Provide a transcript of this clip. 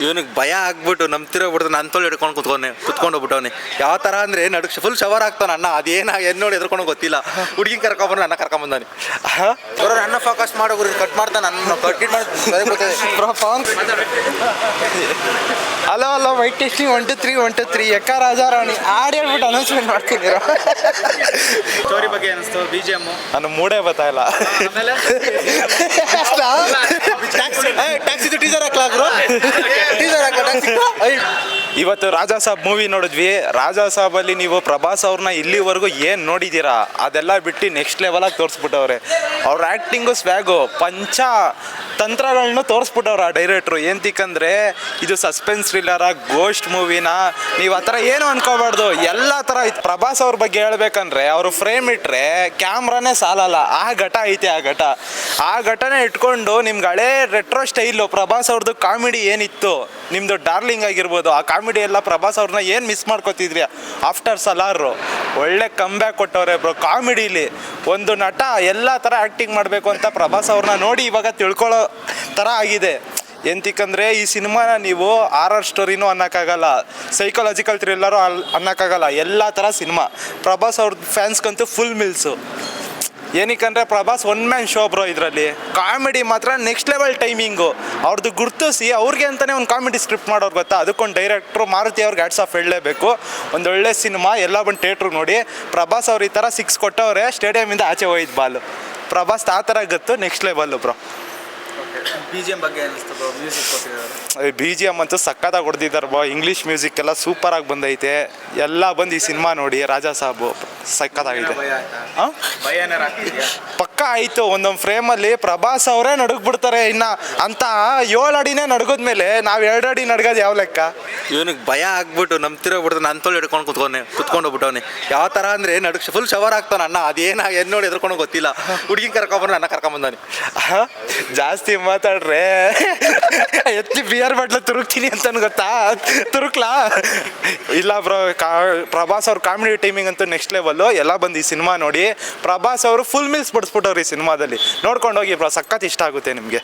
ಇವನಿಗೆ ಭಯ ಆಗ್ಬಿಟ್ಟು ನಂಬ್ತಿರೋಗ್ಬಿಡ್ತು ನನ್ನ ತೊಳೆ ಹಿಡ್ಕೊಂಡು ಕುತ್ಕೊಂಡೋಗ್ಬಿಟ್ಟವನೆ. ಯಾವ ಥರ ಅಂದರೆ ಫುಲ್ ಶವರ್ ಆಗ್ತಾನೆ ಅಣ್ಣ. ಅದೇನ ಏನು ನೋಡಿ ಎದ್ಕೊಂಡು ಗೊತ್ತಿಲ್ಲ. ಹುಡುಗಿ ಕರ್ಕೊಂಡ್ಬಂದ್ರೆ ನನ್ನ ಕರ್ಕೊಂಬಂದಾನೆ. ಅವರು ನನ್ನ ಫೋಕಸ್ ಮಾಡೋ ಗುರಿ ಕಟ್ ಮಾಡ್ತಾನೆ. ನನ್ನ cut hello hello mic testing 1 2 3 1 2 3 ಎಕ್ಕ ರಾಜಾರಾಣಿ ಆಡಿ ಹೇಳ್ಬಿಟ್ಟು ಅನೌನ್ಸ್ಮೆಂಟ್ ಮಾಡ್ತಿದ್ದೀರ. ಸ್ಟೋರಿ ಬಗ್ಗೆ ಅನಿಸ್ತು ಬಿ ಜಿ ಎಮ್ ನನ್ನ ಮೂಡೇ ಗೊತ್ತಾಯಿಲ್ಲ. ಆಮೇಲೆ ಟ್ಯಾಕ್ಸಿದು ಟೀಸರ್ ಹಾಕ್ಲಾಗ್ರು ಟೀಸರ್ ಹಾಕ ಟ್ಯಾಕ್ಸಿ. ಇವತ್ತು ರಾಜಾ ಸಾಬ್ ಮೂವಿ ನೋಡಿದ್ವಿ. ರಾಜಾ ಸಾಬಲ್ಲಿ ನೀವು ಪ್ರಭಾಸ್ ಅವ್ರನ್ನ ಇಲ್ಲಿವರೆಗೂ ಏನು ನೋಡಿದ್ದೀರಾ ಅದೆಲ್ಲ ಬಿಟ್ಟು ನೆಕ್ಸ್ಟ್ ಲೆವೆಲಾಗಿ ತೋರಿಸ್ಬಿಟ್ಟವ್ರೆ. ಅವ್ರ ಆ್ಯಕ್ಟಿಂಗು ಸ್ವ್ಯಾಗು ಪಂಚ ತಂತ್ರಗಳನ್ನ ತೋರಿಸ್ಬಿಟ್ಟವ್ರು ಆ ಡೈರೆಕ್ಟ್ರು. ಏನಂತಿಕ್ಕಂದ್ರೆ ಇದು ಸಸ್ಪೆನ್ಸ್ ಥ್ರಿಲ್ಲರ ಗೋಸ್ಟ್ ಮೂವಿನ ನೀವು ಆ ಥರ ಏನು ಅನ್ಕೋಬಾರ್ದು. ಎಲ್ಲ ಥರ ಐತೆ. ಪ್ರಭಾಸ್ ಅವ್ರ ಬಗ್ಗೆ ಹೇಳ್ಬೇಕಂದ್ರೆ ಅವರು ಫ್ರೇಮ್ ಇಟ್ಟರೆ ಕ್ಯಾಮ್ರಾನೇ ಸಾಲಲ್ಲ. ಆ ಘಟ ಐತೆ. ಆ ಘಟನೆ ಇಟ್ಕೊಂಡು ನಿಮ್ಗೆ ಹಳೇ ರೆಟ್ರೋ ಸ್ಟೈಲು ಪ್ರಭಾಸ್ ಅವ್ರದ್ದು ಕಾಮಿಡಿ ಏನಿತ್ತು, ನಿಮ್ಮದು ಡಾರ್ಲಿಂಗ್ ಆಗಿರ್ಬೋದು, ಆ ಕಾಮಿಡಿ ಎಲ್ಲ ಪ್ರಭಾಸ್ ಅವ್ರನ್ನ ಏನು ಮಿಸ್ ಮಾಡ್ಕೋತಿದ್ರಿ ಆಫ್ಟರ್ ಸಲಾರು. ಒಳ್ಳೆ ಕಂಬ್ಯಾಕ್ ಕೊಟ್ಟವ್ರೆ ಬ್ರೋ ಕಾಮಿಡಿಲಿ. ಒಂದು ನಟ ಎಲ್ಲ ಥರ ಆ್ಯಕ್ಟಿಂಗ್ ಮಾಡಬೇಕು ಅಂತ ಪ್ರಭಾಸ್ ಅವ್ರನ್ನ ನೋಡಿ ಇವಾಗ ತಿಳ್ಕೊಳ್ಳೋ ಥರ ಆಗಿದೆ. ಎಂತಿಕ್ಕಂದರೆ ಈ ಸಿನಿಮಾನ ನೀವು ಆರ್ ಸ್ಟೋರಿನೂ ಅನ್ನೋಕ್ಕಾಗಲ್ಲ, ಸೈಕಾಲಜಿಕಲ್ ಥ್ರಿಲ್ಲರು ಅನ್ನೋಕ್ಕಾಗಲ್ಲ. ಎಲ್ಲ ಥರ ಸಿನಿಮಾ. ಪ್ರಭಾಸ್ ಅವ್ರ ಫ್ಯಾನ್ಸ್ಗಂತೂ ಫುಲ್ ಮಿಲ್ಸು. ಏನಕ್ಕಂದರೆ Prabhas one man show bro. ಇದರಲ್ಲಿ ಕಾಮಿಡಿ ಮಾತ್ರ ನೆಕ್ಸ್ಟ್ ಲೆವೆಲ್ ಟೈಮಿಂಗು. ಅವ್ರದ್ದು ಗುರ್ತಿಸಿ ಅವ್ರಿಗೆ ಅಂತಲೇ ಒಂದು ಕಾಮಿಡಿ ಸ್ಕ್ರಿಪ್ಟ್ ಮಾಡೋರು ಗೊತ್ತಾ. ಅದಕ್ಕೊಂದು ಡೈರೆಕ್ಟ್ರು ಮಾರುತಿ ಅವ್ರಿಗೆ ಹ್ಯಾಟ್ಸ್ ಆಫ್ ಹೇಳಲೇಬೇಕು. ಒಂದೊಳ್ಳೆ ಸಿನಿಮಾ. ಎಲ್ಲ ಬಂದು ಥಿಯೇಟ್ರಿಗೆ ನೋಡಿ. ಪ್ರಭಾಸ್ ಅವ್ರು ಈ ಥರ 6 ಕೊಟ್ಟವ್ರೆ, ಸ್ಟೇಡಿಯಮಿಂದ ಆಚೆ ಹೋಯ್ತು ಬಾಲು. ಪ್ರಭಾಸ್ ಆ ಥರ ಗೊತ್ತು next level bro. B G M ಬಗ್ಗೆ ಅನಿಸ್ತು ಬ್ರೋ. ಮ್ಯೂಸಿಕ್ ಕೊಟ್ಟಿದ್ದಾರೆ. ಬಿ ಜಿ ಎಮ್ ಅಂತೂ ಸಕ್ಕತ್ತಾಗಿ ಹೊಡೆದಿದ್ದಾರೆ ಬ್ರೋ. ಇಂಗ್ಲೀಷ್ ಮ್ಯೂಸಿಕ್ ಎಲ್ಲ ಸೂಪರಾಗಿ ಬಂದೈತೆ. ಎಲ್ಲ ಬಂದು ಈ ಸಿನಿಮಾ ನೋಡಿ. ರಾಜಾ ಸಾಬು ಸಕ್ಕತ್ತಾಗಿದೆ. ಹಾಂ ಪಕ್ಕ ಆಯಿತು. ಒಂದೊಂದು ಫ್ರೇಮಲ್ಲಿ ಪ್ರಭಾಸ್ ಅವರೇ ನಡುಗ್ಬಿಡ್ತಾರೆ. ಇನ್ನು ಅಂತ 7 ಅಡಿನೇ ನಡ್ಗೋದ್ಮೇಲೆ ನಾವು 2 ಅಡಿ ನಡ್ಗೋದು ಯಾವ ಲೆಕ್ಕ. ಇವನಿಗೆ ಭಯ ಆಗ್ಬಿಟ್ಟು ನಂಬ್ತಿರೋಗ್ಬಿಡ್ತು ನನ್ನ ತೊಳೆ ಹಿಡ್ಕೊಂಡು ಕುತ್ಕೊಂಡೋಗ್ಬಿಟ್ಟವನೆ. ಯಾವ ಥರ ಅಂದರೆ ಫುಲ್ ಶವರ್ ಆಗ್ತಾನೆ ಅಣ್ಣ. ಅದೇನ ಏನು ನೋಡಿ ಎದ್ಕೊಂಡು ಗೊತ್ತಿಲ್ಲ. ಹುಡುಗಿ ಕರ್ಕೊಂಡ್ಬಂದ್ರೆ ನನ್ನ ಕರ್ಕೊಂಬಂದಾನೆ. ಜಾಸ್ತಿ ಮಾತಾಡ್ರೆ ಎತ್ತಿ ಬಿಯರ್ ಬಾಟ್ಲ ತುರುಕ್ತೀನಿ ಅಂತ ಗೊತ್ತಾ. ತುರುಕ್ಲಾ ಇಲ್ಲ ಬ್ರೋ. ಪ್ರಭಾಸ್ ಅವ್ರ ಕಾಮಿಡಿ ಟೈಮಿಂಗ್ ಅಂತೂ ನೆಕ್ಸ್ಟ್ ಲೆವೆಲ್ಲು. ಎಲ್ಲ ಬಂದು ಈ ಸಿನಿಮಾ ನೋಡಿ. ಪ್ರಭಾಸ್ ಅವರು ಫುಲ್ ಮಿಲ್ಸ್ ಬಡಿಸ್ಬಿಟ್ಟವ್ರು ಈ ಸಿನಿಮಾದಲ್ಲಿ. ನೋಡ್ಕೊಂಡು ಹೋಗಿ ಬ್ರೋ. ಸಖತ್ ಇಷ್ಟ ಆಗುತ್ತೆ ನಿಮಗೆ.